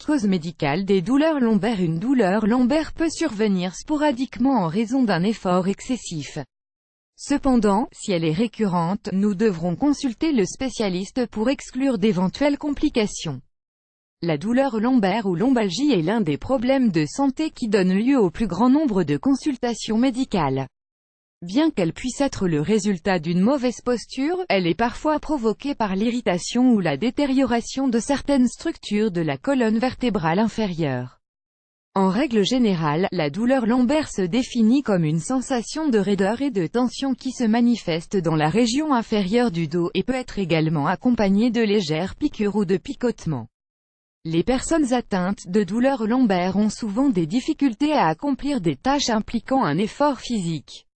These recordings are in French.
Cause médicale des douleurs lombaires. Une douleur lombaire peut survenir sporadiquement en raison d'un effort excessif. Cependant, si elle est récurrente, nous devrons consulter le spécialiste pour exclure d'éventuelles complications. La douleur lombaire ou lombalgie est l'un des problèmes de santé qui donne lieu au plus grand nombre de consultations médicales. Bien qu'elle puisse être le résultat d'une mauvaise posture, elle est parfois provoquée par l'irritation ou la détérioration de certaines structures de la colonne vertébrale inférieure. En règle générale, la douleur lombaire se définit comme une sensation de raideur et de tension qui se manifeste dans la région inférieure du dos et peut être également accompagnée de légères piqûres ou de picotements. Les personnes atteintes de douleurs lombaires ont souvent des difficultés à accomplir des tâches impliquant un effort physique.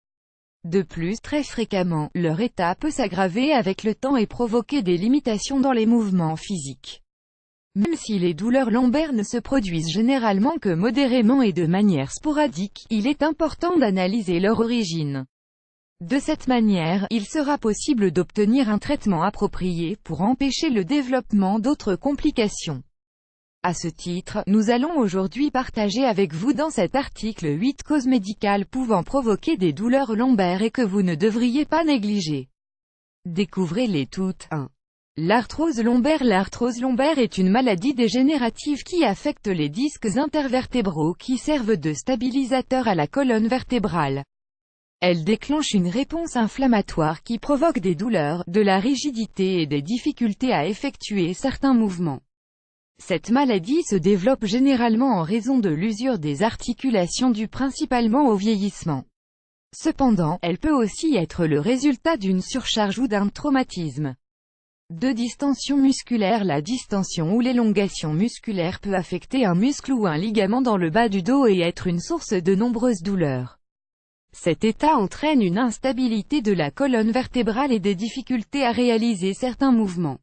De plus, très fréquemment, leur état peut s'aggraver avec le temps et provoquer des limitations dans les mouvements physiques. Même si les douleurs lombaires ne se produisent généralement que modérément et de manière sporadique, il est important d'analyser leur origine. De cette manière, il sera possible d'obtenir un traitement approprié pour empêcher le développement d'autres complications. À ce titre, nous allons aujourd'hui partager avec vous dans cet article 8 causes médicales pouvant provoquer des douleurs lombaires et que vous ne devriez pas négliger. Découvrez-les toutes. 1. L'arthrose lombaire. L'arthrose lombaire est une maladie dégénérative qui affecte les disques intervertébraux qui servent de stabilisateur à la colonne vertébrale. Elle déclenche une réponse inflammatoire qui provoque des douleurs, de la rigidité et des difficultés à effectuer certains mouvements. Cette maladie se développe généralement en raison de l'usure des articulations due principalement au vieillissement. Cependant, elle peut aussi être le résultat d'une surcharge ou d'un traumatisme. 2. Distension musculaire. La distension ou l'élongation musculaire peut affecter un muscle ou un ligament dans le bas du dos et être une source de nombreuses douleurs. Cet état entraîne une instabilité de la colonne vertébrale et des difficultés à réaliser certains mouvements.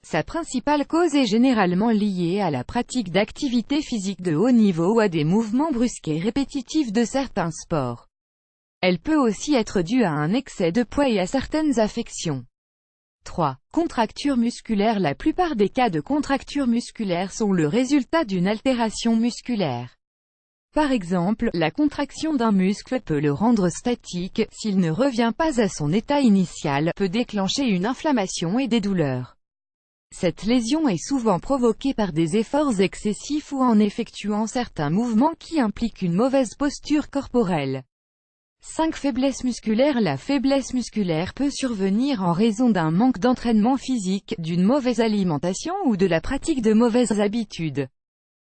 Sa principale cause est généralement liée à la pratique d'activités physiques de haut niveau ou à des mouvements brusques et répétitifs de certains sports. Elle peut aussi être due à un excès de poids et à certaines affections. 3. Contracture musculaire. La plupart des cas de contracture musculaire sont le résultat d'une altération musculaire. Par exemple, la contraction d'un muscle peut le rendre statique, s'il ne revient pas à son état initial, peut déclencher une inflammation et des douleurs. Cette lésion est souvent provoquée par des efforts excessifs ou en effectuant certains mouvements qui impliquent une mauvaise posture corporelle. 5. Faiblesse musculaire. La faiblesse musculaire peut survenir en raison d'un manque d'entraînement physique, d'une mauvaise alimentation ou de la pratique de mauvaises habitudes.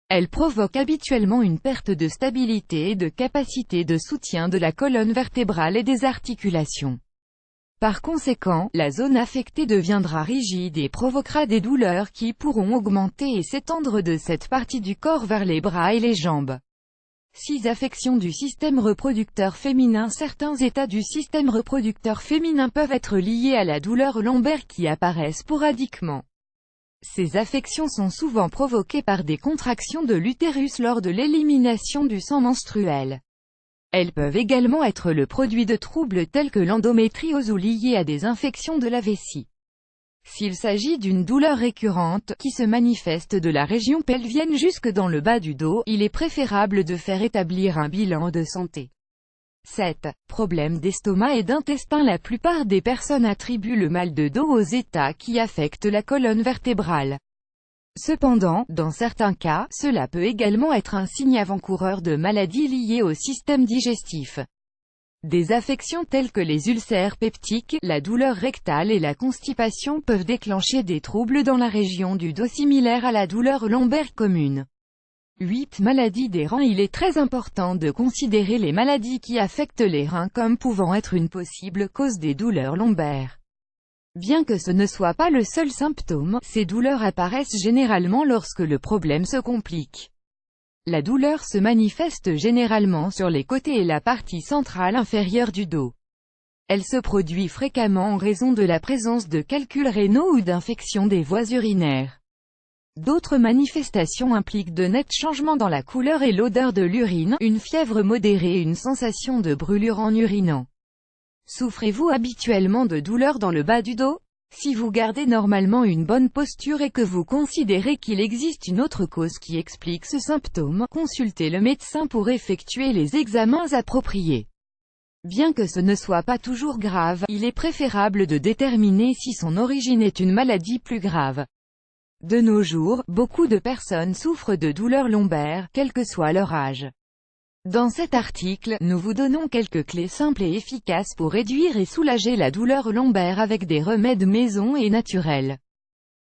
Elle provoque habituellement une perte de stabilité et de capacité de soutien de la colonne vertébrale et des articulations. Par conséquent, la zone affectée deviendra rigide et provoquera des douleurs qui pourront augmenter et s'étendre de cette partie du corps vers les bras et les jambes. 6. Affections du système reproducteur féminin. Certains états du système reproducteur féminin peuvent être liés à la douleur lombaire qui apparaît sporadiquement. Ces affections sont souvent provoquées par des contractions de l'utérus lors de l'élimination du sang menstruel. Elles peuvent également être le produit de troubles tels que l'endométriose ou liées à des infections de la vessie. S'il s'agit d'une douleur récurrente, qui se manifeste de la région pelvienne jusque dans le bas du dos, il est préférable de faire établir un bilan de santé. 7. Problèmes d'estomac et d'intestin. La plupart des personnes attribuent le mal de dos aux états qui affectent la colonne vertébrale. Cependant, dans certains cas, cela peut également être un signe avant-coureur de maladies liées au système digestif. Des affections telles que les ulcères peptiques, la douleur rectale et la constipation peuvent déclencher des troubles dans la région du dos similaires à la douleur lombaire commune. 8. Maladies des reins. Il est très important de considérer les maladies qui affectent les reins comme pouvant être une possible cause des douleurs lombaires. Bien que ce ne soit pas le seul symptôme, ces douleurs apparaissent généralement lorsque le problème se complique. La douleur se manifeste généralement sur les côtés et la partie centrale inférieure du dos. Elle se produit fréquemment en raison de la présence de calculs rénaux ou d'infections des voies urinaires. D'autres manifestations impliquent de nets changements dans la couleur et l'odeur de l'urine, une fièvre modérée et une sensation de brûlure en urinant. Souffrez-vous habituellement de douleurs dans le bas du dos? Si vous gardez normalement une bonne posture et que vous considérez qu'il existe une autre cause qui explique ce symptôme, consultez le médecin pour effectuer les examens appropriés. Bien que ce ne soit pas toujours grave, il est préférable de déterminer si son origine est une maladie plus grave. De nos jours, beaucoup de personnes souffrent de douleurs lombaires, quel que soit leur âge. Dans cet article, nous vous donnons quelques clés simples et efficaces pour réduire et soulager la douleur lombaire avec des remèdes maison et naturels.